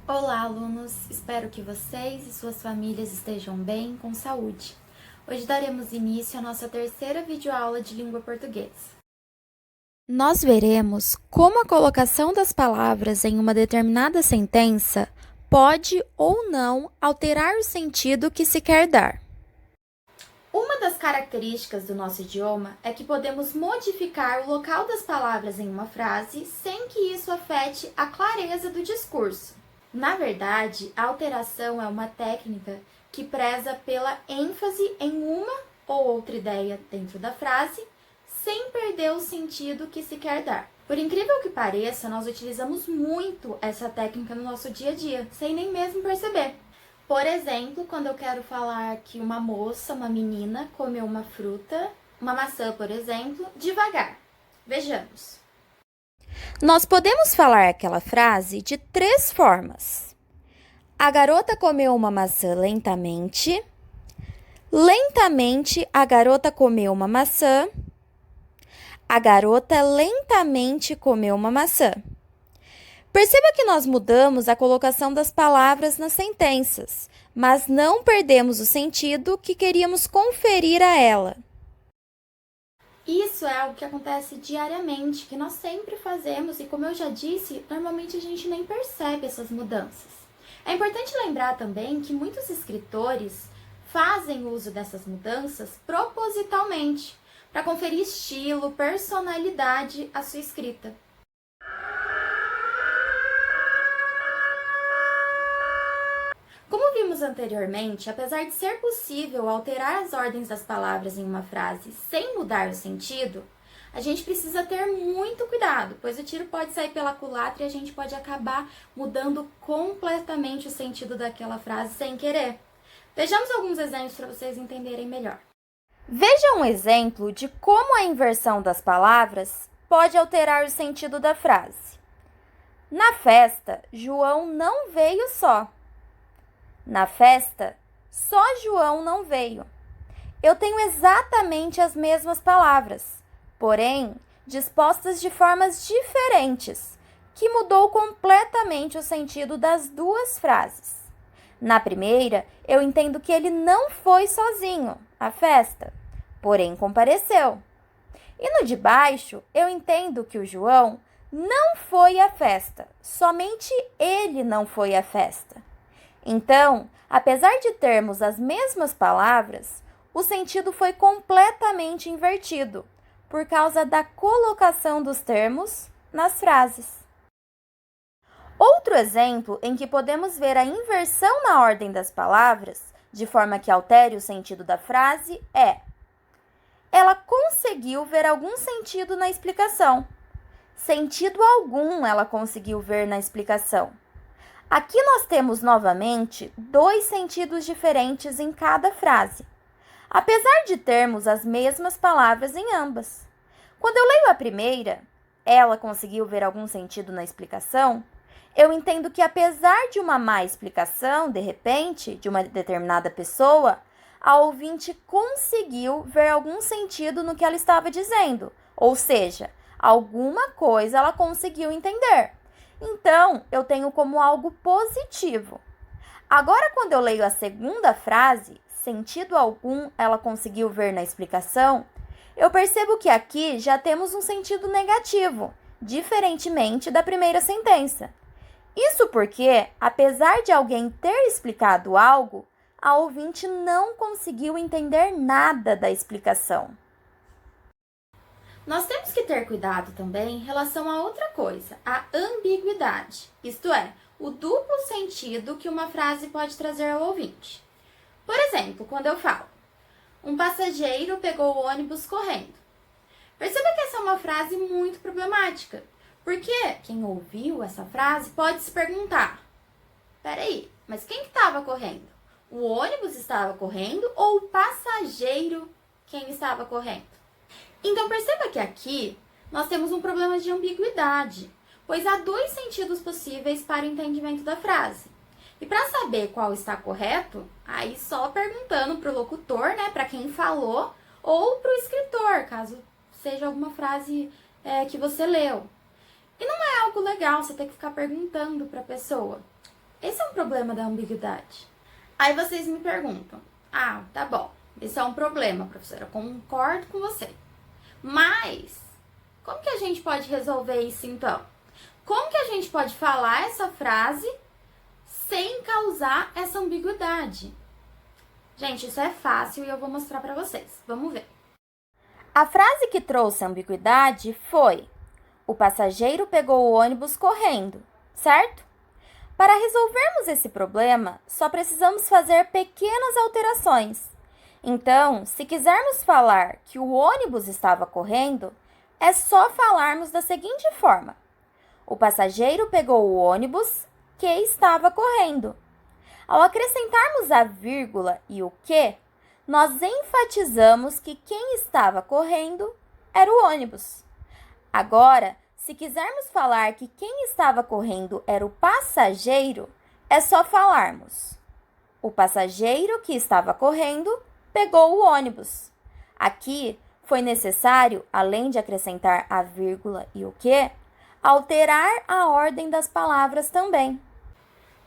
Olá, alunos! Espero que vocês e suas famílias estejam bem, com saúde. Hoje daremos início à nossa terceira videoaula de língua portuguesa. Nós veremos como a colocação das palavras em uma determinada sentença pode ou não alterar o sentido que se quer dar. Uma das características do nosso idioma é que podemos modificar o local das palavras em uma frase sem que isso afete a clareza do discurso. Na verdade, a alteração é uma técnica que preza pela ênfase em uma ou outra ideia dentro da frase, sem perder o sentido que se quer dar. Por incrível que pareça, nós utilizamos muito essa técnica no nosso dia a dia, sem nem mesmo perceber. Por exemplo, quando eu quero falar que uma moça, uma menina, comeu uma fruta, uma maçã, por exemplo, devagar. Vejamos. Nós podemos falar aquela frase de 3 formas. A garota comeu uma maçã lentamente. Lentamente, a garota comeu uma maçã. A garota lentamente comeu uma maçã. Perceba que nós mudamos a colocação das palavras nas sentenças, mas não perdemos o sentido que queríamos conferir a ela. Isso é algo que acontece diariamente, que nós sempre fazemos e, como eu já disse, normalmente a gente nem percebe essas mudanças. É importante lembrar também que muitos escritores fazem uso dessas mudanças propositalmente, para conferir estilo, personalidade à sua escrita. Como vimos anteriormente, apesar de ser possível alterar as ordens das palavras em uma frase sem mudar o sentido, a gente precisa ter muito cuidado, pois o tiro pode sair pela culatra e a gente pode acabar mudando completamente o sentido daquela frase sem querer. Vejamos alguns exemplos para vocês entenderem melhor. Veja um exemplo de como a inversão das palavras pode alterar o sentido da frase. Na festa, João não veio só. Na festa, só João não veio. Eu tenho exatamente as mesmas palavras, porém, dispostas de formas diferentes, que mudou completamente o sentido das 2 frases. Na primeira, eu entendo que ele não foi sozinho à festa, porém compareceu. E no de baixo, eu entendo que o João não foi à festa, somente ele não foi à festa. Então, apesar de termos as mesmas palavras, o sentido foi completamente invertido, por causa da colocação dos termos nas frases. Outro exemplo em que podemos ver a inversão na ordem das palavras, de forma que altere o sentido da frase, é: ela conseguiu ver algum sentido na explicação. Sentido algum ela conseguiu ver na explicação. Aqui nós temos novamente 2 sentidos diferentes em cada frase, apesar de termos as mesmas palavras em ambas. Quando eu leio a primeira, ela conseguiu ver algum sentido na explicação, eu entendo que apesar de uma má explicação, de repente, de uma determinada pessoa, a ouvinte conseguiu ver algum sentido no que ela estava dizendo, ou seja, alguma coisa ela conseguiu entender. Então, eu tenho como algo positivo. Agora, quando eu leio a segunda frase, sentido algum ela conseguiu ver na explicação, eu percebo que aqui já temos um sentido negativo, diferentemente da primeira sentença. Isso porque, apesar de alguém ter explicado algo, a ouvinte não conseguiu entender nada da explicação. Nós temos que ter cuidado também em relação a outra coisa, a ambiguidade, isto é, o duplo sentido que uma frase pode trazer ao ouvinte. Por exemplo, quando eu falo, um passageiro pegou o ônibus correndo. Perceba que essa é uma frase muito problemática, porque quem ouviu essa frase pode se perguntar, peraí, mas quem que estava correndo? O ônibus estava correndo ou o passageiro quem estava correndo? Então, perceba que aqui nós temos um problema de ambiguidade, pois há 2 sentidos possíveis para o entendimento da frase. E para saber qual está correto, Aí só perguntando pro locutor, né, para quem falou, ou pro escritor, caso seja alguma frase que você leu. E não é algo legal você ter que ficar perguntando pra pessoa. Esse é um problema da ambiguidade. Aí vocês me perguntam, ah, tá bom, esse é um problema, professora, eu concordo com você. Mas, como que a gente pode resolver isso então? Como que a gente pode falar essa frase sem causar essa ambiguidade? Gente, isso é fácil e eu vou mostrar pra vocês. Vamos ver. A frase que trouxe ambiguidade foi: o passageiro pegou o ônibus correndo, certo? Para resolvermos esse problema, só precisamos fazer pequenas alterações. Então, se quisermos falar que o ônibus estava correndo, é só falarmos da seguinte forma: o passageiro pegou o ônibus que estava correndo. Ao acrescentarmos a vírgula e o que, nós enfatizamos que quem estava correndo era o ônibus. Agora, se quisermos falar que quem estava correndo era o passageiro, é só falarmos: o passageiro que estava correndo pegou o ônibus. Aqui foi necessário, além de acrescentar a vírgula e o que, alterar a ordem das palavras também.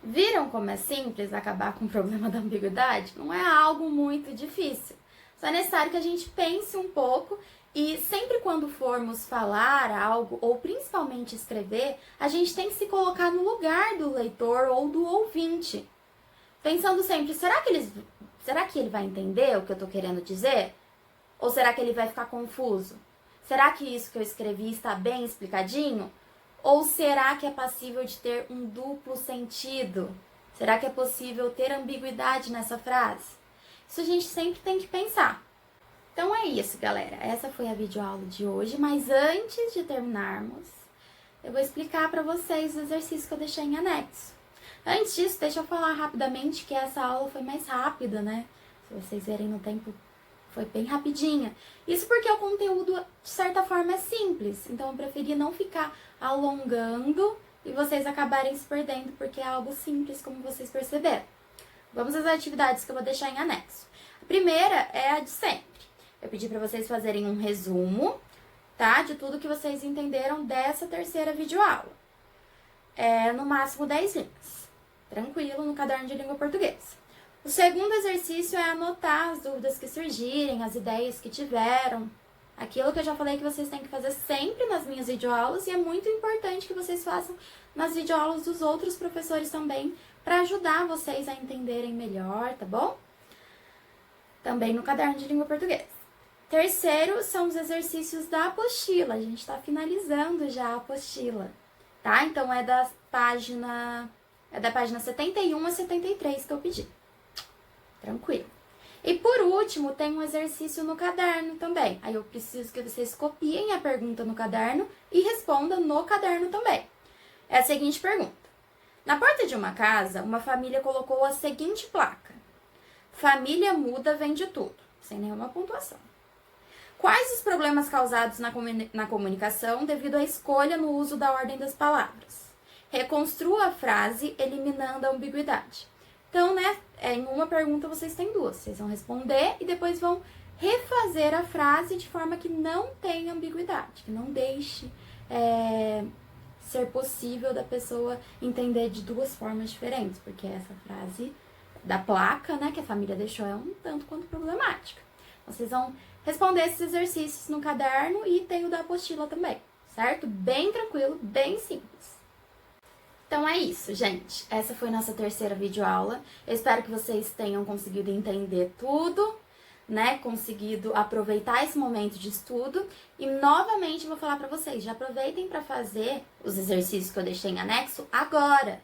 Viram como é simples acabar com o problema da ambiguidade? Não é algo muito difícil. Só é necessário que a gente pense um pouco e sempre quando formos falar algo, ou principalmente escrever, a gente tem que se colocar no lugar do leitor ou do ouvinte. Pensando sempre, será que ele vai entender o que eu estou querendo dizer? Ou será que ele vai ficar confuso? Será que isso que eu escrevi está bem explicadinho? Ou será que é passível de ter um duplo sentido? Será que é possível ter ambiguidade nessa frase? Isso a gente sempre tem que pensar. Então é isso, galera. Essa foi a videoaula de hoje, mas antes de terminarmos, eu vou explicar para vocês os exercícios que eu deixei em anexo. Antes disso, deixa eu falar rapidamente que essa aula foi mais rápida, né? Se vocês verem no tempo, foi bem rapidinha. Isso porque o conteúdo, de certa forma, é simples. Então, eu preferi não ficar alongando e vocês acabarem se perdendo, porque é algo simples, como vocês perceberam. Vamos às atividades que eu vou deixar em anexo. A primeira é a de sempre. Eu pedi para vocês fazerem um resumo, tá? De tudo que vocês entenderam dessa terceira videoaula. No máximo 10 linhas. Tranquilo, no caderno de língua portuguesa. O segundo exercício é anotar as dúvidas que surgirem, as ideias que tiveram. Aquilo que eu já falei que vocês têm que fazer sempre nas minhas videoaulas e é muito importante que vocês façam nas videoaulas dos outros professores também, para ajudar vocês a entenderem melhor, tá bom? Também no caderno de língua portuguesa. Terceiro são os exercícios da apostila. A gente está finalizando já a apostila, tá? Então é da página 71 a 73 que eu pedi. Tranquilo. E por último, tem um exercício no caderno também. Aí eu preciso que vocês copiem a pergunta no caderno e respondam no caderno também. É a seguinte pergunta: na porta de uma casa, uma família colocou a seguinte placa: família muda vende tudo, sem nenhuma pontuação. Quais os problemas causados na comunicação devido à escolha no uso da ordem das palavras? Reconstrua a frase eliminando a ambiguidade. Então, né, em uma pergunta vocês têm duas. Vocês vão responder e depois vão refazer a frase de forma que não tenha ambiguidade, que não deixe ser possível da pessoa entender de duas formas diferentes, porque essa frase da placa, né, que a família deixou é um tanto quanto problemática. Vocês vão responder esses exercícios no caderno e tem o da apostila também, certo? Bem tranquilo, bem simples. Então é isso, gente. Essa foi nossa terceira videoaula. Eu espero que vocês tenham conseguido entender tudo, né? Conseguido aproveitar esse momento de estudo. E novamente vou falar pra vocês, já aproveitem para fazer os exercícios que eu deixei em anexo agora,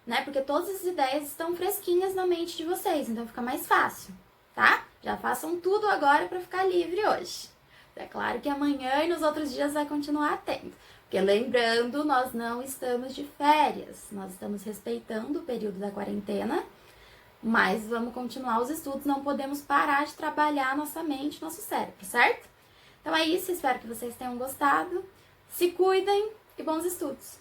né? Porque todas as ideias estão fresquinhas na mente de vocês, então fica mais fácil, tá? Já façam tudo agora para ficar livre hoje. É claro que amanhã e nos outros dias vai continuar tendo. Porque lembrando, nós não estamos de férias, nós estamos respeitando o período da quarentena, mas vamos continuar os estudos, não podemos parar de trabalhar nossa mente, nosso cérebro, certo? Então é isso, espero que vocês tenham gostado, se cuidem e bons estudos!